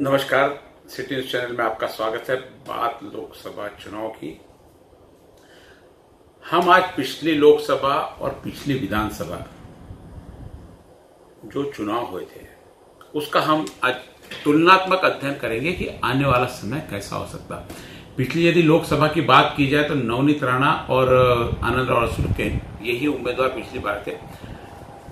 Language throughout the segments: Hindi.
नमस्कार, सिटी न्यूज चैनल में आपका स्वागत है। बात लोकसभा चुनाव की। हम आज पिछली लोकसभा और पिछली विधानसभा जो चुनाव हुए थे उसका हम आज तुलनात्मक अध्ययन करेंगे कि आने वाला समय कैसा हो सकता है। पिछली यदि लोकसभा की बात की जाए तो नवनीत राणा और आनंदराव अड़सूल के यही उम्मीदवार पिछली बार थे।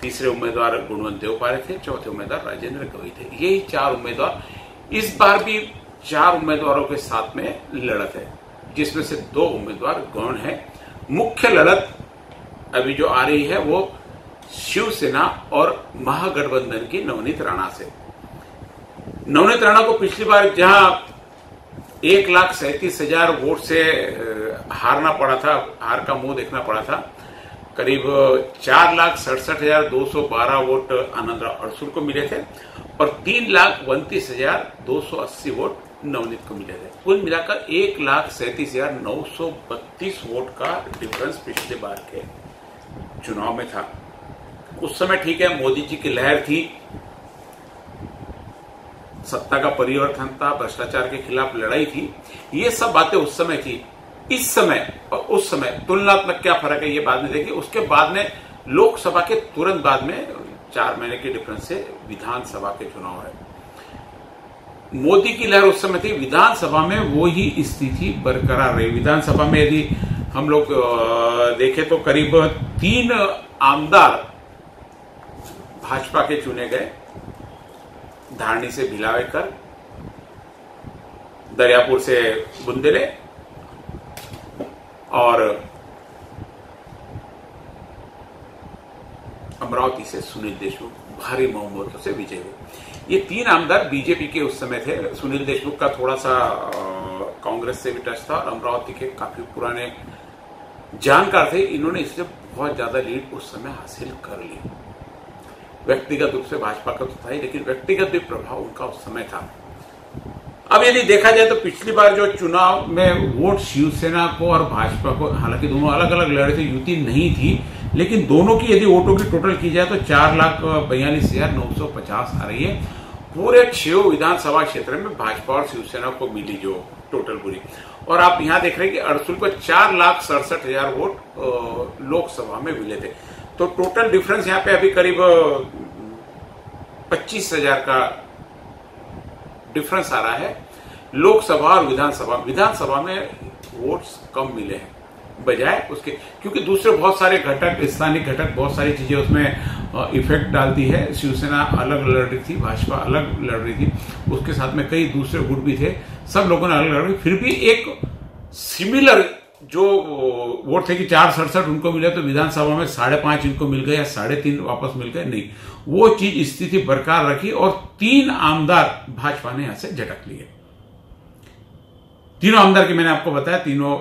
तीसरे उम्मीदवार गुणवंत देवपारे थे, चौथे उम्मीदवार राजेंद्र गवई थे। यही चार उम्मीदवार इस बार भी चार उम्मीदवारों के साथ में लड़त है, जिसमें से दो उम्मीदवार गौण है। मुख्य लड़त अभी जो आ रही है वो शिवसेना और महागठबंधन की नवनीत राणा से। नवनीत राणा को पिछली बार जहां 1,37,000 वोट से हारना पड़ा था, हार का मुंह देखना पड़ा था, करीब 4,67,212 वोट आनंदराव अड़सूल को मिले थे और 3,29,280 वोट नवनीत को मिले थे। कुल मिलाकर 1,37,932 वोट का डिफरेंस पिछले बार के चुनाव में था। उस समय ठीक है, मोदी जी की लहर थी, सत्ता का परिवर्तन था, भ्रष्टाचार के खिलाफ लड़ाई थी, ये सब बातें उस समय थी। इस समय और उस समय तुलनात्मक क्या फर्क है ये बाद में देखिए। उसके बाद में लोकसभा के तुरंत बाद में 4 महीने के डिफरेंस से विधानसभा के चुनाव है। मोदी की लहर उस समय थी, विधानसभा में वो ही स्थिति बरकरार रही। विधानसभा में यदि हम लोग देखें तो करीब 3 आमदार भाजपा के चुने गए, धारणी से भिलावेकर, दरियापुर से बुंदेले और अमरावती से सुनील देशमुख भारी बहुमतों से विजय हुए। ये 3 आमदार बीजेपी के उस समय थे। सुनील देशमुख का थोड़ा सा कांग्रेस से भी टच था और अमरावती के काफी पुराने जानकार थे। इन्होंने इससे बहुत ज्यादा लीड उस समय हासिल कर ली। व्यक्तिगत रूप से भाजपा का तो था ही, लेकिन व्यक्तिगत भी प्रभाव उनका उस समय था। अब यदि देखा जाए तो पिछली बार जो चुनाव में वोट शिवसेना को और भाजपा को, हालांकि दोनों अलग अलग लड़े थे, युति नहीं थी, लेकिन दोनों की यदि वोटों की टोटल की जाए तो 4,42,950 आ रही है। पूरे 6 विधानसभा क्षेत्र में भाजपा और शिवसेना को मिली जो टोटल पूरी। और आप यहां देख रहे हैं कि अड़सूल को 4,67,000 वोट लोकसभा में मिले थे। तो टोटल डिफरेंस यहां पे अभी करीब 25,000 का डिफरेंस आ रहा है लोकसभा और विधानसभा। विधानसभा में वोट्स कम मिले हैं बजाय उसके, क्योंकि दूसरे बहुत सारे घटक, स्थानीय घटक, बहुत सारी चीजें उसमें इफेक्ट डालती है। शिवसेना अलग लड़ रही थी, भाजपा अलग लड़ रही थी, उसके साथ में कई दूसरे गुट भी थे, सब लोगों ने अलग लड़ रही। फिर भी एक सिमिलर जो वोट थे कि 4,67 उनको मिले, तो विधानसभा में 5.5 इनको मिल गए या 3.5 वापस मिल गए, नहीं, वो चीज स्थिति बरकरार रखी और 3 आमदार भाजपा ने यहां से झटक लिए। तीनों आमदार की मैंने आपको बताया, तीनों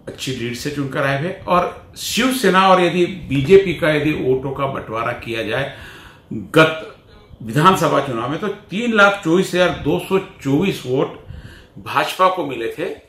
अच्छी लीड से चुनकर आए हुए। और शिवसेना और यदि बीजेपी का यदि वोटों का बंटवारा किया जाए गत विधानसभा चुनाव में, तो 3,24,224 वोट भाजपा को मिले थे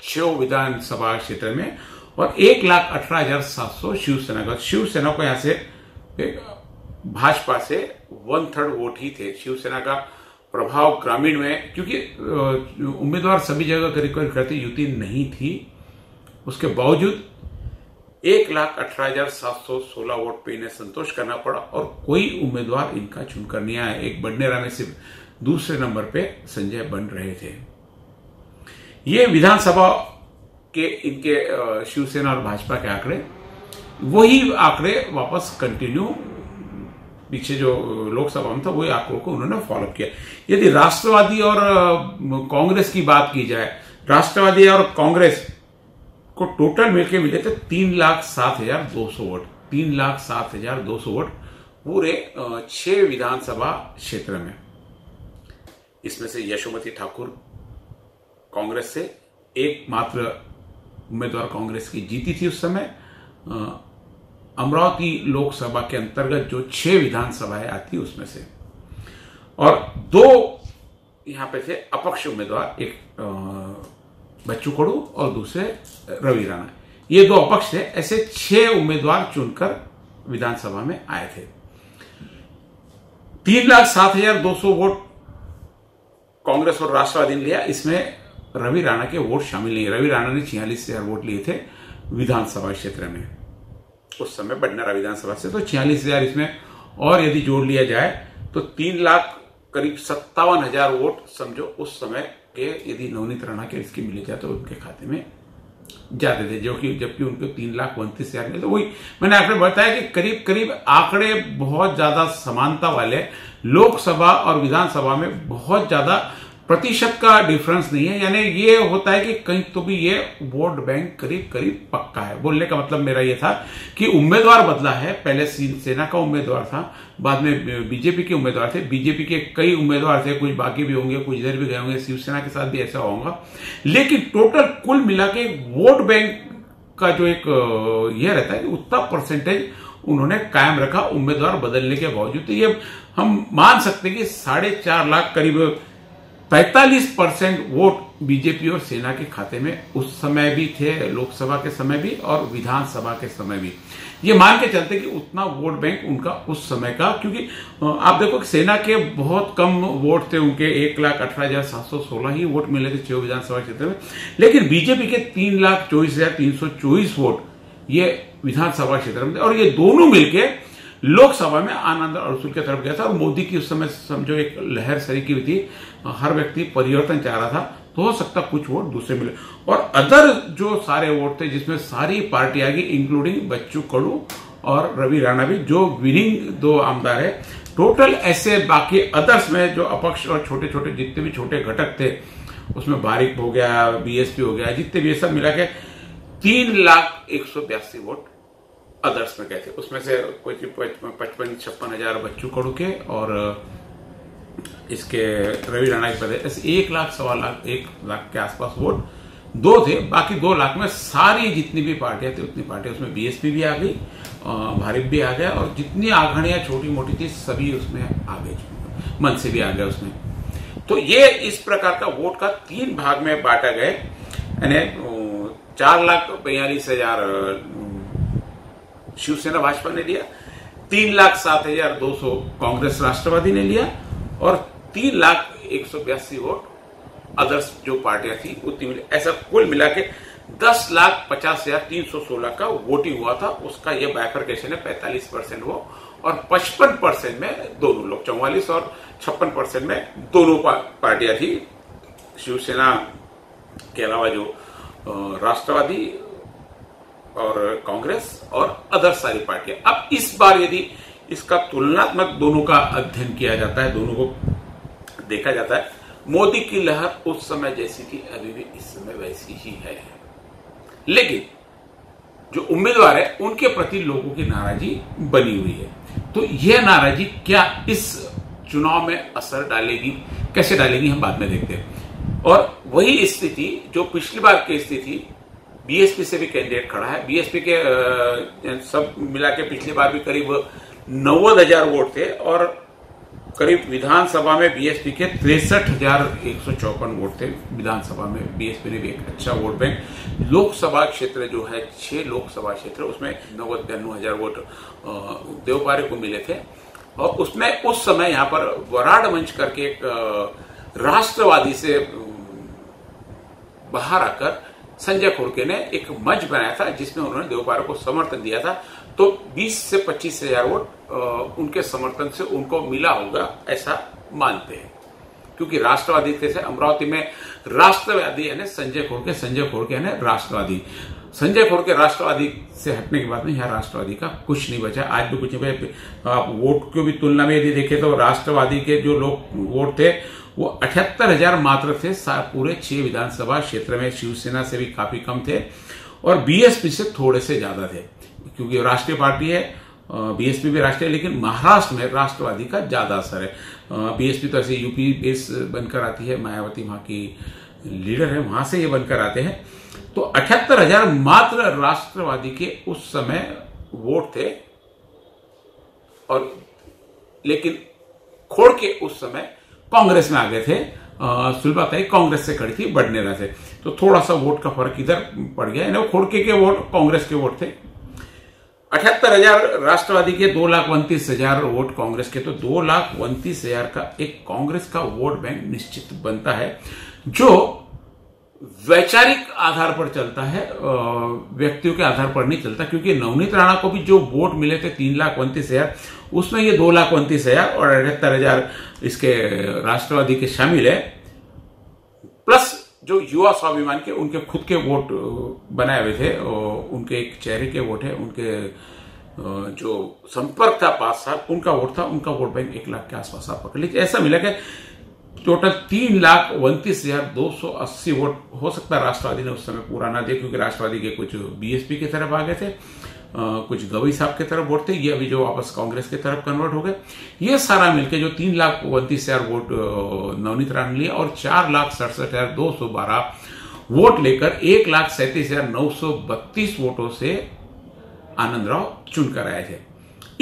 6 विधानसभा क्षेत्र में और 1,18,700 शिवसेना का। शिवसेना को यहां से भाजपा से 1/3 वोट ही थे। शिवसेना का प्रभाव ग्रामीण में, क्योंकि उम्मीदवार सभी जगह करीब करीब करते, युति नहीं थी, उसके बावजूद 1,18,716 वोट पे इन्हें संतोष करना पड़ा और कोई उम्मीदवार इनका चुनकर नहीं आया। एक बडनेरा में सिर्फ दूसरे नंबर पे संजय बन रहे थे। ये विधानसभा के इनके शिवसेना और भाजपा के आंकड़े, वही आंकड़े वापस कंटिन्यू पीछे जो लोकसभा में था वही आंकड़ों को उन्होंने फॉलो किया। यदि राष्ट्रवादी और कांग्रेस की बात की जाए, राष्ट्रवादी और कांग्रेस को टोटल मिलकर मिले थे 3,07,200 वोट। 3,07,200 वोट पूरे 6 विधानसभा क्षेत्र में। इसमें से यशोमती ठाकुर कांग्रेस से, एकमात्र उम्मीदवार कांग्रेस की जीती थी उस समय। अमरावती लोकसभा के अंतर्गत जो 6 विधानसभाएं आती उसमें से, और 2 यहां पे थे अपक्ष उम्मीदवार, एक बच्चू कडू और दूसरे रवि राणा। ये 2 अपक्ष थे। ऐसे 6 उम्मीदवार चुनकर विधानसभा में आए थे। 3,07,200 वोट कांग्रेस और राष्ट्रवादी ने लिया, इसमें रवि राणा के वोट शामिल नहीं। रवि राणा ने 46,000 वोट लिए थे विधानसभा क्षेत्र में, उस समय बडनेरा विधानसभा से। तो 46,000 इसमें और यदि जोड़ लिया जाए तो 3 लाख करीब 57,000 वोट समझो उस समय के यदि नवनीत राणा के इसके मिले जाए तो उनके खाते में जाते थे, जो कि जबकि उनको 3,29,000 मिले। तो वही मैंने आंकड़े बताया कि करीब करीब आंकड़े बहुत ज्यादा समानता वाले, लोकसभा और विधानसभा में बहुत ज्यादा प्रतिशत का डिफरेंस नहीं है। यानी ये होता है कि कहीं तो भी ये वोट बैंक करीब करीब पक्का है। बोलने का मतलब मेरा ये था कि उम्मीदवार बदला है, पहले शिवसेना का उम्मीदवार था, बाद में बीजेपी के उम्मीदवार थे, बीजेपी के कई उम्मीदवार थे, कुछ बाकी भी होंगे, कुछ इधर भी गए होंगे, शिवसेना के साथ भी ऐसा होगा। लेकिन टोटल कुल मिला के वोट बैंक का जो एक यह रहता है, उतना परसेंटेज उन्होंने कायम रखा उम्मीदवार बदलने के बावजूद। तो ये हम मान सकते हैं कि 4.5 लाख करीब 45% वोट बीजेपी और सेना के खाते में उस समय भी थे, लोकसभा के समय भी और विधानसभा के समय भी। ये मान के चलते कि उतना वोट बैंक उनका उस समय का, क्योंकि आप देखो कि सेना के बहुत कम वोट थे, उनके 1,18,716 ही वोट मिले थे 6 विधानसभा क्षेत्र में। लेकिन बीजेपी के 3,24,324 वोट ये विधानसभा क्षेत्र में थे, और ये दोनों मिलके लोकसभा में आनंद अड़सुल की तरफ गया था। और मोदी की उस समय समझो एक लहर सरीकी हुई थी, हर व्यक्ति परिवर्तन चाह रहा था, तो हो सकता कुछ वोट दूसरे मिले। और अदर जो सारे वोट थे जिसमें सारी पार्टी आ गई, इंक्लूडिंग बच्चू कडू और रवि राणा भी, जो विनिंग 2 आमदार है। टोटल ऐसे बाकी अदर्स में जो अपक्ष और छोटे छोटे जितने भी छोटे घटक थे, उसमें बारिक हो गया, बीएसपी हो गया, जितने भी सब मिला के 3,01,82 वोट अदर्स में गए थे। उसमें से कोई 55-56 हजार बच्चू कडू के और इसके रवि राणा के पदे, ऐसे 1 लाख 1 लाख के आसपास वोट 2 थे। बाकी 2 लाख में सारी जितनी भी पार्टियां थी उतनी पार्टियां, उसमें बीएसपी भी आ गई, भारिप भी आ गया, और जितनी आघाड़ियां छोटी मोटी थी सभी उसमें आ गई, मन से भी आ गया उसमें। तो ये इस प्रकार का वोट का 3 भाग में बांटा गया, यानी 4,42,000 शिवसेना भाजपा ने लिया, 3,07,200 कांग्रेस राष्ट्रवादी ने लिया, और 3,01,82 वोट अदर्स जो पार्टियां थी उतनी मिली। ऐसा कुल मिला के 10,50,316 का वोटिंग हुआ था। उसका यह बाइफरकेशन है, 45% वो और 55% में दोनों लोग, 44 और 56% में दोनों पार्टियां थी, शिवसेना के अलावा जो राष्ट्रवादी और कांग्रेस और अदर सारी पार्टियां। अब इस बार यदि इसका तुलनात्मक दोनों का अध्ययन किया जाता है, दोनों को देखा जाता है, मोदी की लहर उस समय जैसी थी अभी भी इस समय वैसी ही है। लेकिन जो उम्मीदवार है उनके प्रति लोगों की नाराजगी बनी हुई है। तो यह नाराजगी क्या इस चुनाव में असर डालेगी, कैसे डालेगी, हम बाद में देखते हैं। और वही स्थिति जो पिछली बार की स्थिति, बीएसपी से भी कैंडिडेट खड़ा है। बीएसपी के सब मिला के पिछली बार भी करीब 90,000 वोट थे, और करीब विधानसभा में बीएसपी के 63,154 वोट थे। विधानसभा में बीएसपी ने भी एक अच्छा वोट बैंक। लोकसभा क्षेत्र जो है 6 लोकसभा क्षेत्र, उसमें 92,000 वोट देवपारे को मिले थे। और उसमें उस समय यहां पर वराड मंच करके एक राष्ट्रवादी से बाहर आकर संजय खोड़के ने एक मंच बनाया था, जिसमें उन्होंने देवपारे को समर्थन दिया था। तो 20 से 25,000 वोट उनके समर्थन से उनको मिला होगा, ऐसा मानते हैं। क्योंकि राष्ट्रवादी थे, अमरावती में राष्ट्रवादी यानी संजय खोड़के यानी राष्ट्रवादी। संजय खोड़के राष्ट्रवादी से हटने के बाद में यहाँ राष्ट्रवादी का कुछ नहीं बचा, आज भी कुछ नहीं। आप वोट की भी तुलना में यदि देखें तो राष्ट्रवादी के जो लोग वोट थे वो 78,000 मात्र थे पूरे 6 विधानसभा क्षेत्र में। शिवसेना से भी काफी कम थे और बीएसपी से थोड़े से ज्यादा थे, क्योंकि राष्ट्रीय पार्टी है, बीएसपी भी राष्ट्रीय, लेकिन महाराष्ट्र में राष्ट्रवादी का ज्यादा असर है। बीएसपी तो ऐसे यूपी बेस बनकर आती है, मायावती वहां की लीडर है, वहां से ये बनकर आते हैं। तो 78,000 मात्र राष्ट्रवादी के उस समय वोट थे, और लेकिन खोड़के उस समय कांग्रेस में आ गए थे। सुलभाताई कांग्रेस से खड़ी थी बडनेरा से, तो थोड़ा सा वोट का फर्क इधर पड़ गया। यानी खोड़के के वोट कांग्रेस के वोट थे। 78,000 राष्ट्रवादी के, 2,29,000 वोट कांग्रेस के, तो 2,29,000 का एक कांग्रेस का वोट बैंक निश्चित बनता है, जो वैचारिक आधार पर चलता है, व्यक्तियों के आधार पर नहीं चलता। क्योंकि नवनीत राणा को भी जो वोट मिले थे 3,29,000, उसमें ये 2,29,000 और 78,000 इसके राष्ट्रवादी के शामिल है, प्लस जो युवा स्वाभिमान के उनके खुद के वोट बनाए हुए थे, उनके एक चेहरे के वोट है, उनके जो संपर्क था 5 साल, उनका वोट था, उनका वोट बैंक 1 लाख के आसपास आप पकड़ लीजिए। ऐसा मिला कि टोटल 3,29,280 वोट हो सकता है राष्ट्रवादी ने उस समय पूरा ना दिया, क्योंकि राष्ट्रवादी के कुछ बीएसपी की तरफ आ गए थे, कुछ गवई साहब की तरफ वोट थे, ये अभी जो वापस कांग्रेस की तरफ कन्वर्ट हो गए। ये सारा मिलकर जो 3,29,000 वोट नवनीत राणा ने लिया और 4,67,212 वोट लेकर 1,37,932 वोटों से आनंदराव चुनकर आए थे।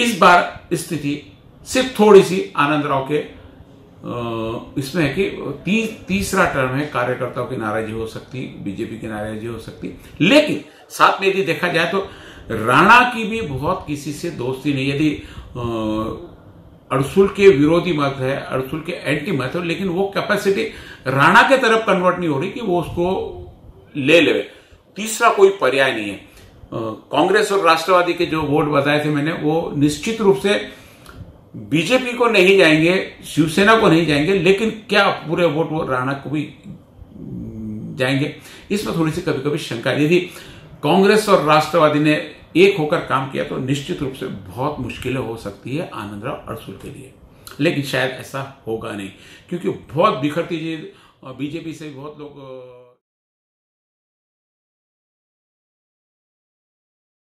इस बार स्थिति सिर्फ थोड़ी सी आनंदराव के इसमें है कि तीसरा टर्म है, कार्यकर्ताओं की नाराजगी हो सकती, बीजेपी की नाराजगी हो सकती, लेकिन साथ में यदि देखा जाए तो राणा की भी बहुत किसी से दोस्ती नहीं। यदि अड़सुल के विरोधी मत है, अड़सुल के एंटी मत है, लेकिन वो कैपेसिटी राणा के तरफ कन्वर्ट नहीं हो रही कि वो उसको ले ले। तीसरा कोई पर्याय नहीं है। कांग्रेस और राष्ट्रवादी के जो वोट बताए थे मैंने, वो निश्चित रूप से बीजेपी को नहीं जाएंगे, शिवसेना को नहीं जाएंगे, लेकिन क्या पूरे वोट वो राणा को भी जाएंगे, इसमें थोड़ी सी कभी कभी शंका है। यदि कांग्रेस और राष्ट्रवादी ने एक होकर काम किया तो निश्चित रूप से बहुत मुश्किलें हो सकती है आनंदराव अड़सुल के लिए, लेकिन शायद ऐसा होगा नहीं, क्योंकि बहुत बिखरती चीज, बीजेपी से बहुत लोग